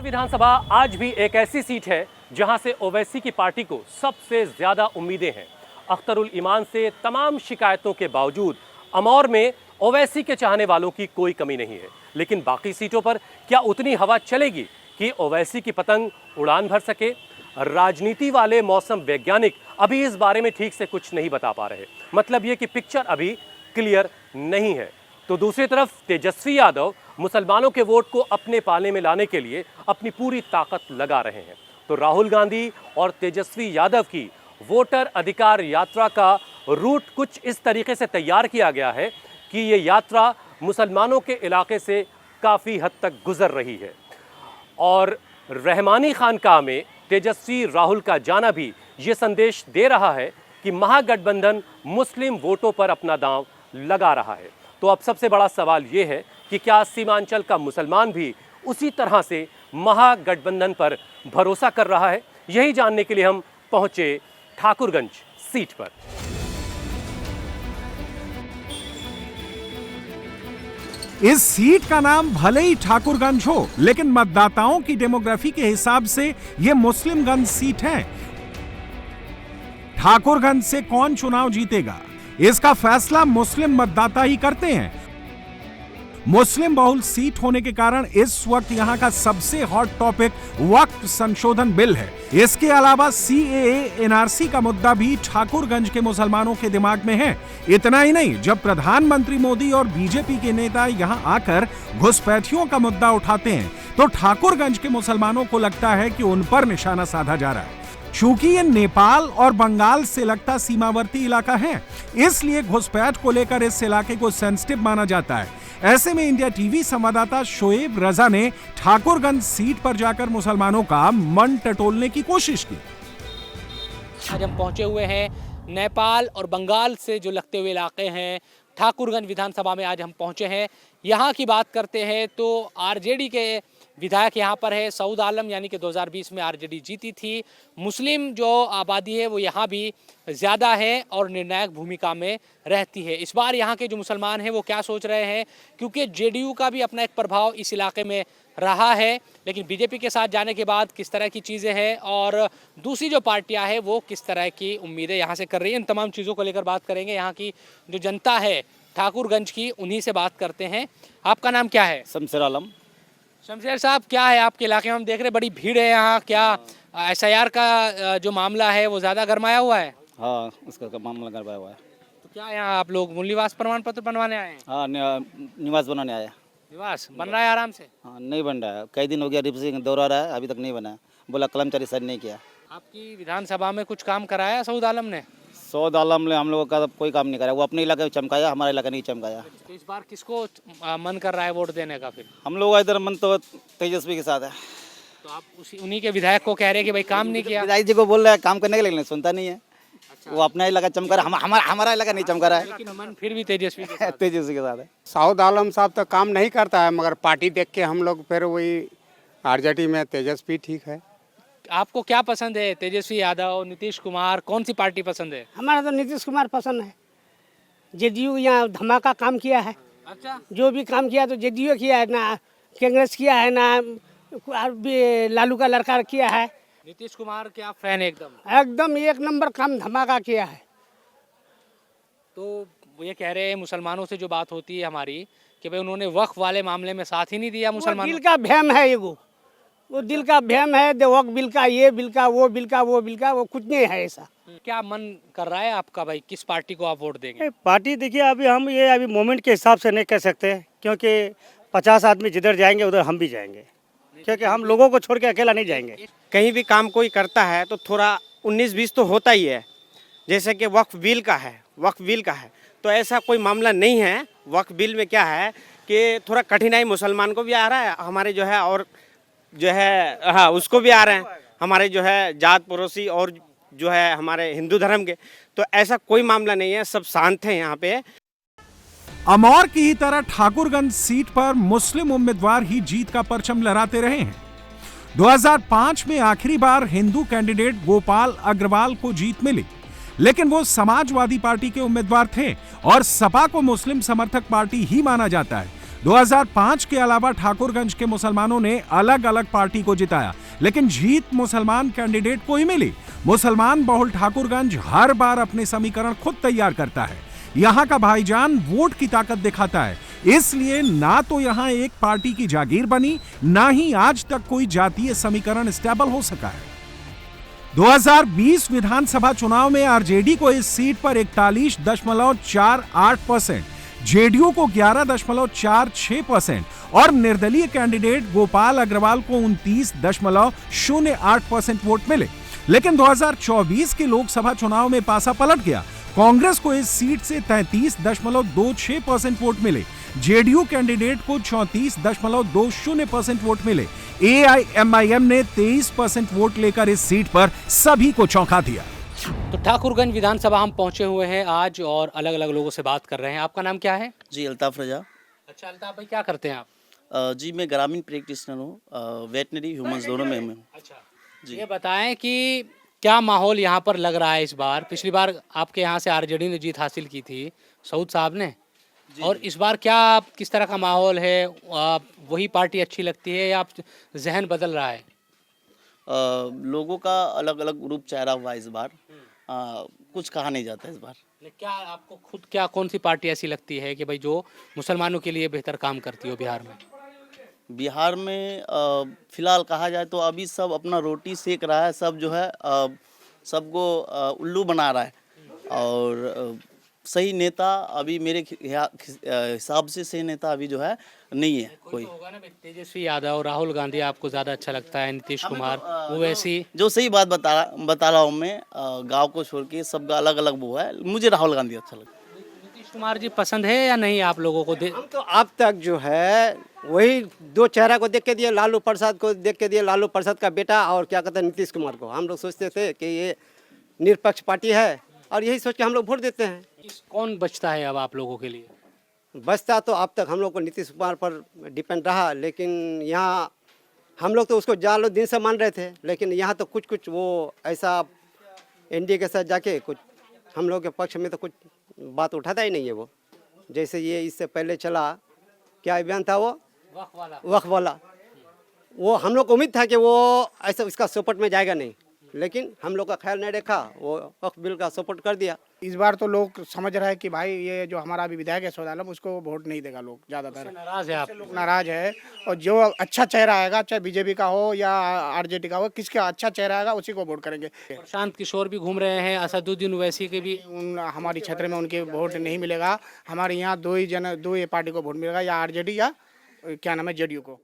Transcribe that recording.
इंदौर विधानसभा आज भी एक ऐसी सीट है जहां से ओवैसी की पार्टी को सबसे ज्यादा उम्मीदें हैं। अख्तरुल ईमान से तमाम शिकायतों के बावजूद अमौर में ओवैसी के चाहने वालों की कोई कमी नहीं है। लेकिन बाकी सीटों पर क्या उतनी हवा चलेगी कि ओवैसी की पतंग उड़ान भर सके? राजनीति वाले मौसम वैज्ञानिक अभी इस बारे में ठीक से कुछ नहीं बता पा रहे। मतलब ये कि पिक्चर अभी क्लियर नहीं है। तो दूसरी तरफ तेजस्वी यादव मुसलमानों के वोट को अपने पाले में लाने के लिए अपनी पूरी ताकत लगा रहे हैं। तो राहुल गांधी और तेजस्वी यादव की वोटर अधिकार यात्रा का रूट कुछ इस तरीके से तैयार किया गया है कि ये यात्रा मुसलमानों के इलाके से काफ़ी हद तक गुजर रही है। और रहमानी खानकाह में तेजस्वी राहुल का जाना भी ये संदेश दे रहा है कि महागठबंधन मुस्लिम वोटों पर अपना दांव लगा रहा है। तो अब सबसे बड़ा सवाल ये है कि क्या सीमांचल का मुसलमान भी उसी तरह से महागठबंधन पर भरोसा कर रहा है? यही जानने के लिए हम पहुंचे ठाकुरगंज सीट पर। इस सीट का नाम भले ही ठाकुरगंज हो, लेकिन मतदाताओं की डेमोग्राफी के हिसाब से यह मुस्लिमगंज सीट है। ठाकुरगंज से कौन चुनाव जीतेगा, इसका फैसला मुस्लिम मतदाता ही करते हैं। मुस्लिम बहुल सीट होने के कारण इस वक्त यहां का सबसे हॉट टॉपिक वक्फ संशोधन बिल है। इसके अलावा सीएए एनआरसी का मुद्दा भी ठाकुरगंज के मुसलमानों के दिमाग में है। इतना ही नहीं, जब प्रधानमंत्री मोदी और बीजेपी के नेता यहां आकर घुसपैठियों का मुद्दा उठाते हैं तो ठाकुरगंज के मुसलमानों को लगता है कि उन पर निशाना साधा जा रहा है। चूंकि ये नेपाल और बंगाल से लगता सीमावर्ती इलाका है, इसलिए घुसपैठ को लेकर इस इलाके को सेंसिटिव माना जाता है। ऐसे में इंडिया टीवी संवाददाता शोएब रजा ने ठाकुरगंज सीट पर जाकर मुसलमानों का मन टटोलने की कोशिश की। आज हम पहुंचे हुए हैं नेपाल और बंगाल से जो लगते हुए इलाके हैं, ठाकुरगंज विधानसभा में आज हम पहुंचे हैं। यहाँ की बात करते हैं तो आरजेडी के विधायक यहाँ पर है सऊद आलम, यानी कि 2020 में आरजेडी जीती थी। मुस्लिम जो आबादी है वो यहाँ भी ज़्यादा है और निर्णायक भूमिका में रहती है। इस बार यहाँ के जो मुसलमान हैं वो क्या सोच रहे हैं, क्योंकि जेडीयू का भी अपना एक प्रभाव इस इलाके में रहा है, लेकिन बीजेपी के साथ जाने के बाद किस तरह की चीज़ें हैं और दूसरी जो पार्टियां हैं वो किस तरह की उम्मीदें यहाँ से कर रही हैं, इन तमाम चीज़ों को लेकर बात करेंगे। यहाँ की जो जनता है ठाकुरगंज की, उन्हीं से बात करते हैं। आपका नाम क्या है? शमशेर आलम। शमशेर साहब, क्या है आपके इलाके में? हम देख रहे बड़ी भीड़ है यहाँ, क्या एसआईआर का जो मामला है वो ज़्यादा गरमाया हुआ है? हाँ, उसका मामला गरमाया हुआ है। तो क्या यहाँ आप लोग मूल निवास प्रमाण पत्र बनवाने आए हैं? हाँ, निवास बनाने आया। निवास बन रहा है आराम से? हाँ, नहीं बन रहा है, कई दिन हो गया रिपोर्टिंग दौरा रहा है, अभी तक नहीं बना। बोला कर्मचारी साइन नहीं किया। आपकी विधानसभा में कुछ काम कराया सऊद आलम ने? सऊद आलम ने हम लोगों का कोई काम नहीं कराया, वो अपने इलाके में चमकाया, हमारा इलाका नहीं चमकाया। तो इस बार किसको मन कर रहा है वोट देने का? फिर हम लोग इधर मन तो तेजस्वी के साथ है। तो आप उन्हीं के विधायक को कह रहे हैं कि भाई काम नहीं किया? विधायक जी को बोल रहा है काम करने के लिए, लेकिन सुनता नहीं है। अच्छा। वो अपना इलाका चमका रहा है, हमारा इलाका नहीं चमका रहा है। लेकिन मन फिर भी तेजस्वी के साथ तेजस्वी के साथ है। सऊद आलम साहब तो काम नहीं करता है, मगर पार्टी देख के हम लोग फिर वही आरजेडी में तेजस्वी ठीक है। आपको क्या पसंद है? तेजस्वी यादव, नीतीश कुमार, कौन सी पार्टी पसंद है? हमारा तो नीतीश कुमार पसंद है। जेडीयू यहाँ धमाका काम किया है। अच्छा, जो भी काम किया तो जेडीयू किया है, ना कांग्रेस किया है, ना लालू का लड़का किया है। नीतीश कुमार के आप फैन? एकदम एक नंबर काम धमाका किया है। तो वो ये कह रहे हैं मुसलमानों से जो बात होती है हमारी कि भाई उन्होंने वक्फ वाले मामले में साथ ही नहीं दिया मुसलमानों। दिल का भ्रम है, एगो वो दिल का भ्रम है। वक्फ बिल का, ये बिल का, वो बिल का, वो बिल का, वो कुछ नहीं है ऐसा। क्या मन कर रहा है आपका भाई, किस पार्टी को आप वोट देंगे? पार्टी देखिए, अभी हम ये अभी मोमेंट के हिसाब से नहीं कह सकते, क्योंकि 50 आदमी जिधर जाएंगे उधर हम भी जाएंगे, क्योंकि हम लोगों को छोड़ के अकेला नहीं जाएंगे। कहीं भी काम कोई करता है तो थोड़ा 19-20 तो होता ही है। जैसे कि वक्फ बिल का है, तो ऐसा कोई मामला नहीं है। वक्फ बिल में क्या है कि थोड़ा कठिनाई मुसलमान को भी आ रहा है, हमारे जो है और जो है हाँ उसको भी आ रहे हैं, हमारे जो है जात पड़ोसी और जो है हमारे हिंदू धर्म के। तो ऐसा कोई मामला नहीं है, सब शांत हैं यहाँ पे। अमौर की ही तरह ठाकुरगंज सीट पर मुस्लिम उम्मीदवार ही जीत का परचम लहराते रहे हैं। 2005 में आखिरी बार हिंदू कैंडिडेट गोपाल अग्रवाल को जीत मिली, लेकिन वो समाजवादी पार्टी के उम्मीदवार थे और सपा को मुस्लिम समर्थक पार्टी ही माना जाता है। 2005 के अलावा ठाकुरगंज के मुसलमानों ने अलग अलग पार्टी को जिताया, लेकिन जीत मुसलमान कैंडिडेट को ही मिली। मुसलमान बहुल ठाकुरगंज हर बार अपने समीकरण खुद तैयार करता है। यहाँ का भाईजान वोट की ताकत दिखाता है, इसलिए ना तो यहाँ एक पार्टी की जागीर बनी, ना ही आज तक कोई जातीय समीकरण स्टेबल हो सका है। 2020 विधानसभा चुनाव में आरजेडी को इस सीट पर 41.48%, जेडीयू को 11.46% और निर्दलीय कैंडिडेट गोपाल अग्रवाल को 29.08% वोट मिले। लेकिन 2024 के लोकसभा चुनाव में पासा पलट गया। कांग्रेस को इस सीट से 33.26% वोट मिले, जेडीयू कैंडिडेट को 34.20% वोट मिले। एआईएमआईएम ने 23% वोट लेकर इस सीट पर सभी को चौंका दिया। तो ठाकुरगंज विधानसभा हम पहुंचे हुए हैं आज और अलग अलग लोगों से बात कर रहे हैं। आपका नाम क्या है? जी अल्ताफ रजा। अच्छा अल्ताफ भाई, क्या करते हैं आप? जी मैं ग्रामीण प्रैक्टिशनर हूँ, वेटनरी ह्यूमन्स दोनों में हूँ। अच्छा ये बताएं कि क्या माहौल यहाँ पर लग रहा है इस बार? पिछली बार आपके यहाँ से आरजेडी ने जीत हासिल की थी, सऊद साहब ने, और इस बार क्या किस तरह का माहौल है? वही पार्टी अच्छी लगती है या जहन बदल रहा है? लोगों का अलग अलग ग्रुप चेहरा हुआ इस बार, कुछ कहा नहीं जाता इस बार। क्या आपको खुद क्या कौन सी पार्टी ऐसी लगती है कि भाई जो मुसलमानों के लिए बेहतर काम करती हो बिहार में? बिहार में फिलहाल कहा जाए तो अभी सब अपना रोटी सेक रहा है, सब जो है सबको उल्लू बना रहा है, और सही नेता अभी मेरे हिसाब से सही नेता अभी जो है नहीं है कोई। होगा ना, तेजस्वी यादव, राहुल गांधी आपको ज़्यादा अच्छा लगता है, नीतीश कुमार, वो वैसी जो सही बात बता रहा हूँ मैं, गांव को छोड़ के सबका अलग अलग वो है। मुझे राहुल गांधी अच्छा लगता है। नीतीश कुमार जी पसंद है या नहीं आप लोगों को? हम तो अब तक जो है वही दो चेहरा को देख के दिए, लालू प्रसाद को देख के दिए, लालू प्रसाद का बेटा और क्या कहते हैं नीतीश कुमार को। हम लोग सोचते थे कि ये निरपक्ष पार्टी है और यही सोच के हम लोग वोट देते हैं। कौन बचता है अब आप लोगों के लिए? बचता तो अब तक हम लोग को नीतीश कुमार पर डिपेंड रहा, लेकिन यहाँ हम लोग तो उसको जालो दिन से मान रहे थे, लेकिन यहाँ तो कुछ वो ऐसा एनडीए के साथ जाके कुछ हम लोग के पक्ष में तो कुछ बात उठाता ही नहीं है वो। जैसे ये इससे पहले चला, क्या अभियान था वो वक्फ वाला, वो हम लोग को उम्मीद था कि वो ऐसा इसका सपोर्ट में जाएगा नहीं, लेकिन हम लोग का ख्याल नहीं रखा, वो वक्फ बिल का सपोर्ट कर दिया। इस बार तो लोग समझ रहे हैं कि भाई ये जो हमारा अभी विधायक है सऊद आलम, उसको वोट नहीं देगा लोग, ज़्यादातर नाराज है आप? लोग नाराज है, और जो अच्छा चेहरा आएगा, चाहे बीजेपी का हो या आरजेडी का हो, किसका अच्छा चेहरा आएगा उसी को वोट करेंगे। प्रशांत किशोर भी घूम रहे हैं, असदुद्दीन ओवैसी के भी हमारी क्षेत्र में उनके वोट नहीं मिलेगा। हमारे यहाँ दो ही पार्टी को वोट मिलेगा, या आरजेडी या क्या नाम है जेडीयू को।